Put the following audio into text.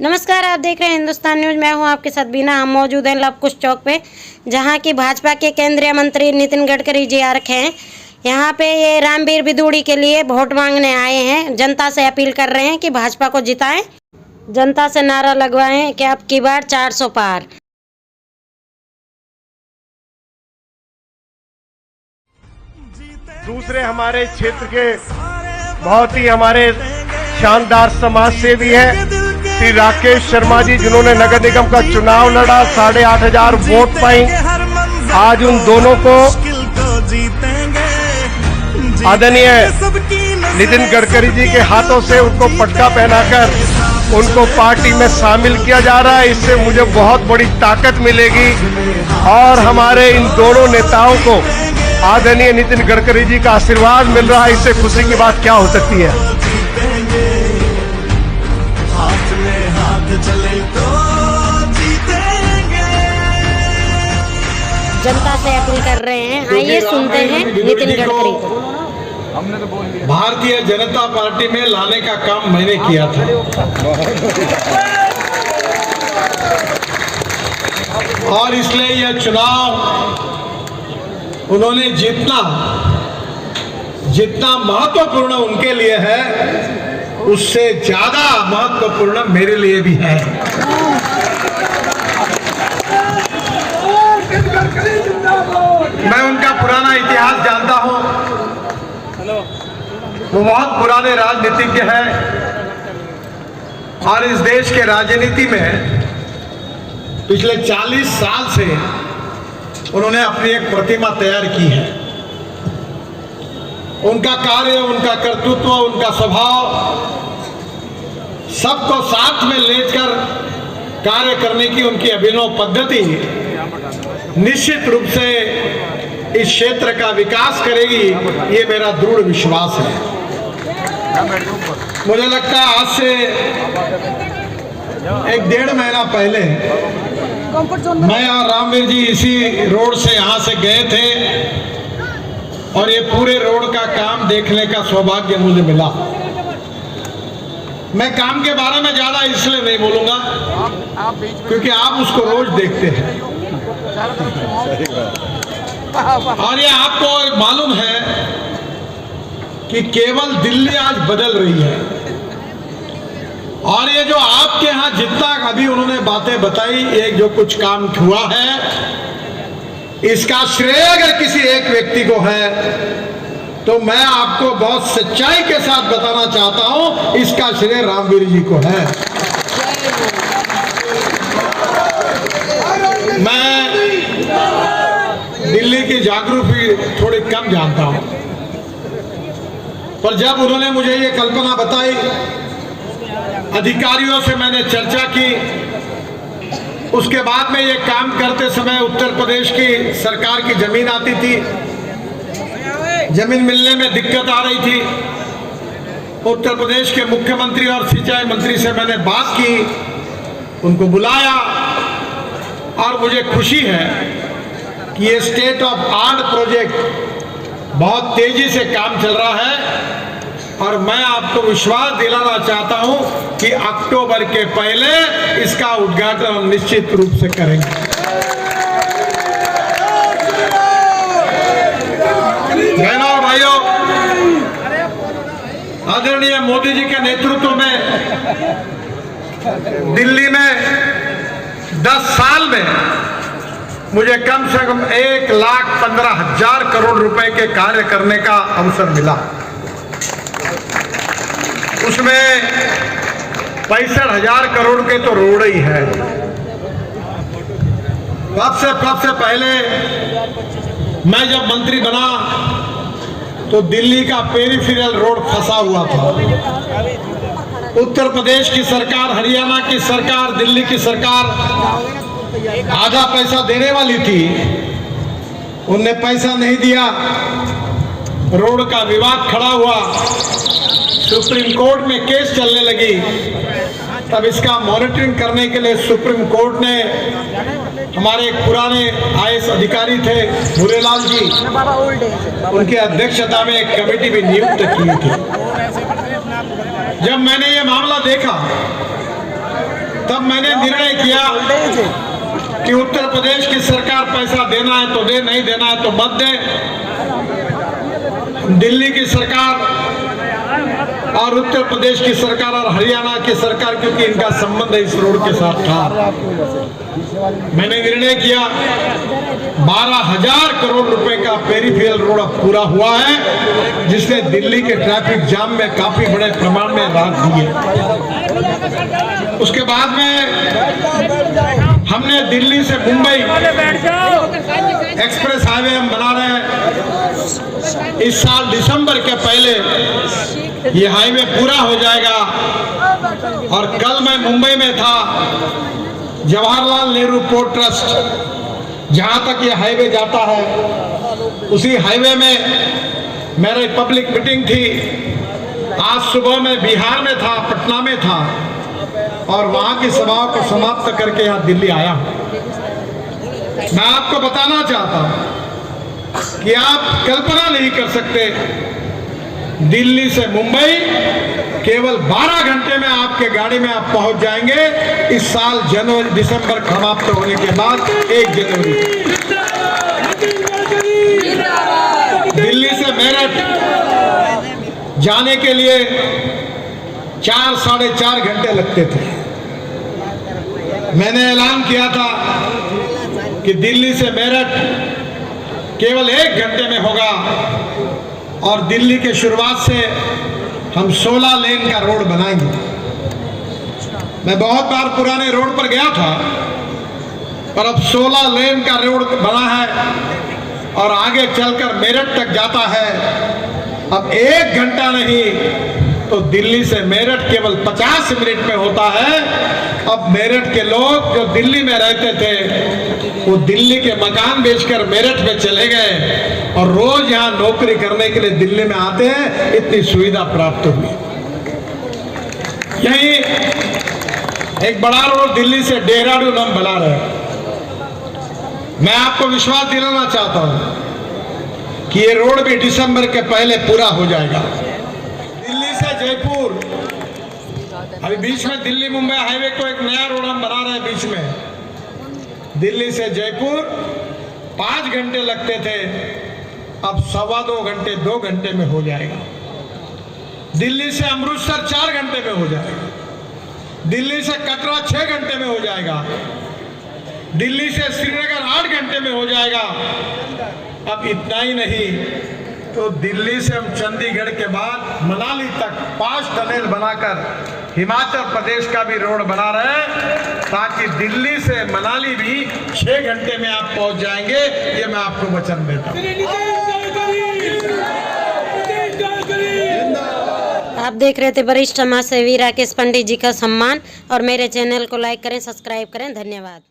नमस्कार, आप देख रहे हैं हिंदुस्तान न्यूज। मैं हूं आपके साथ बीना। हम मौजूद हैं लवकुश चौक पे, जहां की भाजपा के केंद्रीय मंत्री नितिन गडकरी जी आ रखे हैं। यहां पे ये रामवीर बिदूड़ी के लिए वोट मांगने आए हैं। जनता से अपील कर रहे हैं कि भाजपा को जिताएं। जनता से नारा लगवाएं कि अब की बार 400 पार। दूसरे हमारे क्षेत्र के बहुत ही हमारे शानदार समाज सेवी हैं श्री राकेश शर्मा जी, जिन्होंने नगर निगम का चुनाव लड़ा, 8,500 वोट पाई। आज उन दोनों को आदरणीय नितिन गडकरी जी के हाथों से उनको पटका पहनाकर उनको पार्टी में शामिल किया जा रहा है। इससे मुझे बहुत बड़ी ताकत मिलेगी और हमारे इन दोनों नेताओं को आदरणीय नितिन गडकरी जी का आशीर्वाद मिल रहा है। इससे खुशी की बात क्या हो सकती है। जनता से अपील कर रहे हैं, आइए सुनते हैं नितिन गडकरी को। भारतीय जनता पार्टी में लाने का काम मैंने किया था और इसलिए यह चुनाव उन्होंने जितना महत्वपूर्ण उनके लिए है, उससे ज्यादा महत्वपूर्ण मेरे लिए भी है। मैं उनका पुराना इतिहास जानता हूं। वो बहुत पुराने राजनीतिज्ञ हैं और इस देश के राजनीति में पिछले 40 साल से उन्होंने अपनी एक प्रतिमा तैयार की है। उनका कार्य, उनका कर्तृत्व, उनका स्वभाव, सबको साथ में लेकर कार्य करने की उनकी अभिनव पद्धति निश्चित रूप से इस क्षेत्र का विकास करेगी, ये मेरा दृढ़ विश्वास है। मुझे लगता है आज से 1-1.5 महीना पहले मैं और रामवीर जी इसी रोड से यहाँ से गए थे और ये पूरे रोड का काम देखने का सौभाग्य मुझे मिला। मैं काम के बारे में ज्यादा इसलिए नहीं बोलूंगा क्योंकि आप उसको रोज देखते हैं और ये आपको मालूम है कि केवल दिल्ली आज बदल रही है और ये जो आपके यहाँ जितना अभी उन्होंने बातें बताई, ये जो कुछ काम हुआ है, इसका श्रेय अगर किसी एक व्यक्ति को है तो मैं आपको बहुत सच्चाई के साथ बताना चाहता हूं, इसका श्रेय रामवीर जी को है। मैं दिल्ली की जागरूकता थोड़ी कम जानता हूं, पर जब उन्होंने मुझे ये कल्पना बताई, अधिकारियों से मैंने चर्चा की, उसके बाद में ये काम करते समय उत्तर प्रदेश की सरकार की जमीन आती थी, जमीन मिलने में दिक्कत आ रही थी। उत्तर प्रदेश के मुख्यमंत्री और सिंचाई मंत्री से मैंने बात की, उनको बुलाया और मुझे खुशी है कि ये स्टेट ऑफ आर्ट प्रोजेक्ट बहुत तेजी से काम चल रहा है और मैं आपको विश्वास दिलाना चाहता हूं कि अक्टूबर के पहले इसका उद्घाटन हम निश्चित रूप से करेंगे। बहनों और भाइयों, आदरणीय मोदी जी के नेतृत्व में दिल्ली में 10 साल में मुझे कम से कम 1,15,000 करोड़ रुपए के कार्य करने का अवसर मिला। उसमें 65,000 करोड़ के तो रोड ही है। सबसे पहले मैं जब मंत्री बना तो दिल्ली का पेरिफेरल रोड फंसा हुआ था। उत्तर प्रदेश की सरकार, हरियाणा की सरकार, दिल्ली की सरकार आधा पैसा देने वाली थी, उनने पैसा नहीं दिया, रोड का विवाद खड़ा हुआ, सुप्रीम कोर्ट में केस चलने लगी। तब इसका मॉनिटरिंग करने के लिए सुप्रीम कोर्ट ने हमारे एक पुराने आईएएस अधिकारी थे भूरेलाल जी, उनकी अध्यक्षता में एक कमेटी भी नियुक्त की थी। जब मैंने ये मामला देखा तब मैंने निर्णय किया कि उत्तर प्रदेश की सरकार पैसा देना है तो दे, नहीं देना है तो मत दे। दिल्ली की सरकार और उत्तर प्रदेश की सरकार और हरियाणा की सरकार, क्योंकि इनका संबंध इस रोड के साथ था, मैंने निर्णय किया 12,000 करोड़ रुपए का पेरिफेरल रोड अब पूरा हुआ है, जिसने दिल्ली के ट्रैफिक जाम में काफी बड़े प्रमाण में राहत दी है। उसके बाद में हमने दिल्ली से मुंबई एक्सप्रेस हाईवे हम बना रहे हैं। इस साल दिसंबर के पहले ये हाईवे पूरा हो जाएगा। और कल मैं मुंबई में था, जवाहरलाल नेहरू पोर्ट ट्रस्ट जहां तक ये हाईवे जाता है, उसी हाईवे में मेरी पब्लिक मीटिंग थी। आज सुबह मैं बिहार में था, पटना में था, और वहां की सभाओं को समाप्त करके यहाँ दिल्ली आया हूं। मैं आपको बताना चाहता हूं कि आप कल्पना नहीं कर सकते, दिल्ली से मुंबई केवल 12 घंटे में आपके गाड़ी में आप पहुंच जाएंगे। इस साल जनवरी दिसंबर समाप्त होने के बाद 1 जनवरी दिल्ली से मेरठ जाने के लिए 4 साढ़े 4 घंटे लगते थे। मैंने ऐलान किया था कि दिल्ली से मेरठ केवल 1 घंटे में होगा, और दिल्ली के शुरुआत से हम 16 लेन का रोड बनाएंगे। मैं बहुत बार पुराने रोड पर गया था, पर अब 16 लेन का रोड बना है और आगे चलकर मेरठ तक जाता है। अब 1 घंटा नहीं तो दिल्ली से मेरठ केवल 50 मिनट में होता है। अब मेरठ के लोग जो दिल्ली में रहते थे, वो दिल्ली के मकान बेचकर मेरठ में चले गए और रोज यहाँ नौकरी करने के लिए दिल्ली में आते हैं। इतनी सुविधा प्राप्त हुई। यही एक बड़ा रोड दिल्ली से देहरादून हम बना रहे हैं। मैं आपको विश्वास दिलाना चाहता हूं कि ये रोड भी दिसंबर के पहले पूरा हो जाएगा। दिल्ली से जयपुर, अभी बीच में दिल्ली मुंबई हाईवे को एक नया रोड हम बना रहे हैं बीच में। दिल्ली से जयपुर 5 घंटे लगते थे, अब 2.25 घंटे 2 घंटे में हो जाएगा। दिल्ली से अमृतसर 4 घंटे में हो जाएगा। दिल्ली से कटरा 6 घंटे में हो जाएगा। दिल्ली से श्रीनगर 8 घंटे में हो जाएगा। अब इतना ही नहीं तो दिल्ली से हम चंडीगढ़ के बाद मनाली तक 5 टनल बनाकर हिमाचल प्रदेश का भी रोड बना रहे हैं, ताकि दिल्ली से मनाली भी 6 घंटे में आप पहुंच जाएंगे। ये मैं आपको वचन देता हूं। आप देख रहे थे वरिष्ठ समाज सेवी राकेश पंडित जी का सम्मान, और मेरे चैनल को लाइक करें, सब्सक्राइब करें। धन्यवाद।